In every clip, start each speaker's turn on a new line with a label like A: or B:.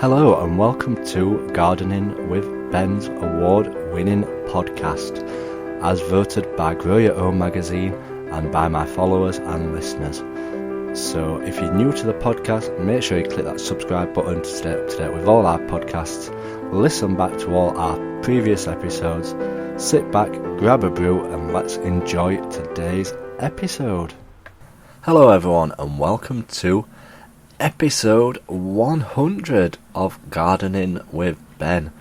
A: Hello and welcome to Gardening with Ben's award-winning podcast, as voted by Grow Your Own magazine and by my followers and listeners. So if you're new to the podcast, make sure you click that subscribe button to stay up to date with all our podcasts, listen back to all our previous episodes, sit back, grab a brew and let's enjoy today's episode. Hello everyone and welcome to episode 100 of Gardening with Ben.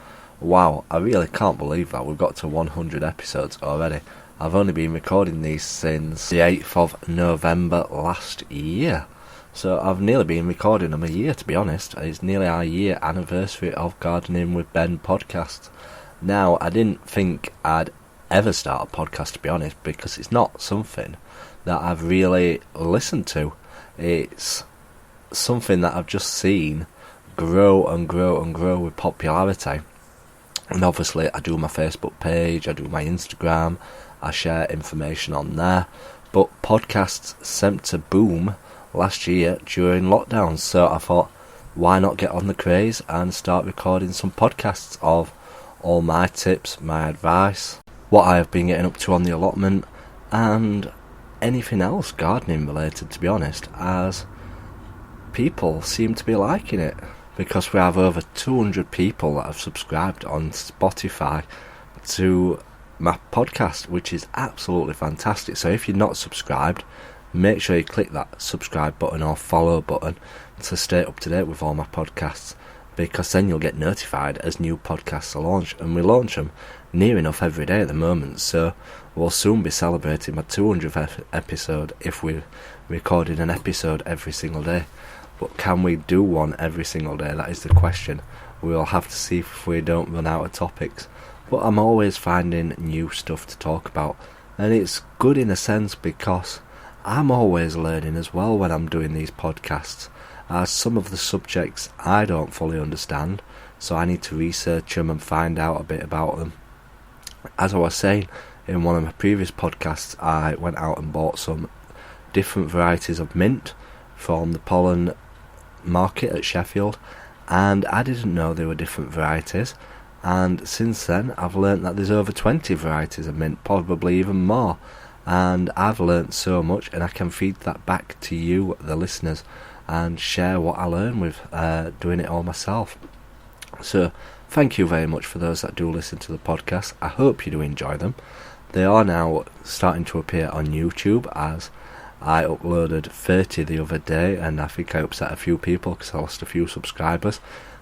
A: Wow, I really can't believe that we've got to 100 episodes already. I've only been recording these since the 8th of November last year. So I've nearly been recording them a year, to be honest. It's nearly our year anniversary of Gardening with Ben podcast. Now, I didn't think I'd ever start a podcast, to be honest, because it's not something that I've really listened to. It's something that I've just seen grow and grow and grow with popularity. And obviously I do my Facebook page, I do my Instagram, I share information on there. But podcasts seemed to boom last year during lockdown, so I thought, why not get on the craze and start recording some podcasts of all my tips, my advice, what I have been getting up to on the allotment, and anything else gardening related, to be honest, as people seem to be liking it, because we have over 200 people that have subscribed on Spotify to my podcast, which is absolutely fantastic. So if you're not subscribed, make sure you click that subscribe button or follow button to stay up to date with all my podcasts, because then you'll get notified as new podcasts are launched, and we launch them near enough every day at the moment. So we'll soon be celebrating my 200th episode if we're recording an episode every single day. But can we do one every single day? That is the question. We'll have to see if we don't run out of topics. But I'm always finding new stuff to talk about, and it's good in a sense because I'm always learning as well when I'm doing these podcasts, as some of the subjects I don't fully understand, so I need to research them and find out a bit about them. As I was saying in one of my previous podcasts, I went out and bought some different varieties of mint from the pollen market at Sheffield, and I didn't know there were different varieties, and since then I've learnt that there's over 20 varieties of mint, probably even more, and I've learnt so much, and I can feed that back to you, the listeners, and share what I learn with doing it all myself. So thank you very much for those that do listen to the podcast. I hope you do enjoy them. They are now starting to appear on YouTube, as I uploaded 30 the other day, and I think I upset a few people because I lost a few subscribers.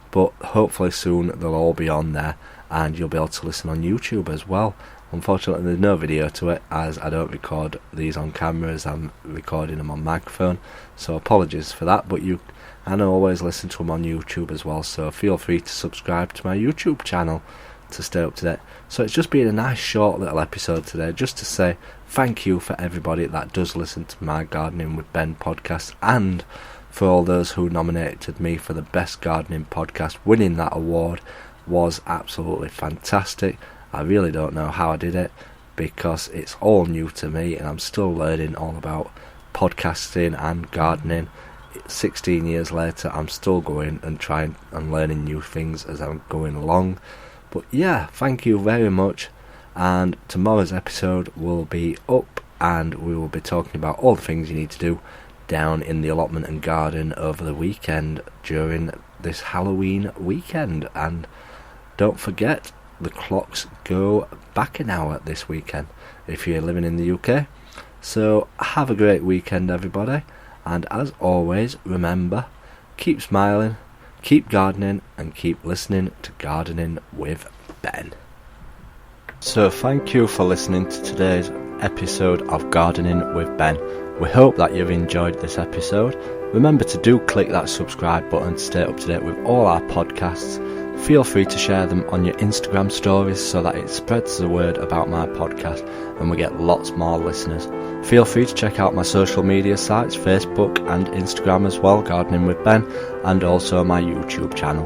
A: But hopefully soon they'll all be on there, and you'll be able to listen on YouTube as well. Unfortunately, there's no video to it, as I don't record these on cameras. I'm recording them on microphone, so apologies for that. But you can always listen to them on YouTube as well, so feel free to subscribe to my YouTube channel to stay up to date. So it's just been a nice short little episode today, just to say thank you for everybody that does listen to my Gardening with Ben podcast, and for all those who nominated me for the best gardening podcast. Winning that award was absolutely fantastic. I really don't know how I did it, because it's all new to me and I'm still learning all about podcasting and gardening. 16 years later, I'm still going and trying and learning new things as I'm going along. But yeah, thank you very much, and tomorrow's episode will be up and we will be talking about all the things you need to do down in the allotment and garden over the weekend during this Halloween weekend. And don't forget, the clocks go back an hour this weekend if you're living in the UK. So have a great weekend everybody, and as always, remember, keep smiling, keep gardening, and keep listening to Gardening with Ben. So thank you for listening to today's episode of Gardening with Ben. We hope that you've enjoyed this episode. Remember to do click that subscribe button to stay up to date with all our podcasts. Feel free to share them on your Instagram stories so that it spreads the word about my podcast and we get lots more listeners. Feel free to check out my social media sites, Facebook and Instagram as well, Gardening with Ben, and also my YouTube channel,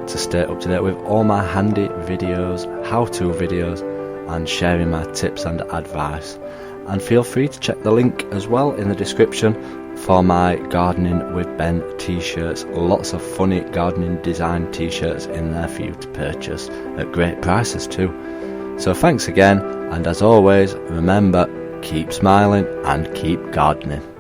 A: to stay up to date with all my handy videos, how-to videos, and sharing my tips and advice. And feel free to check the link as well in the description for my Gardening with Ben t-shirts. Lots of funny gardening design t-shirts in there for you to purchase at great prices too. So thanks again, and as always, remember, keep smiling and keep gardening.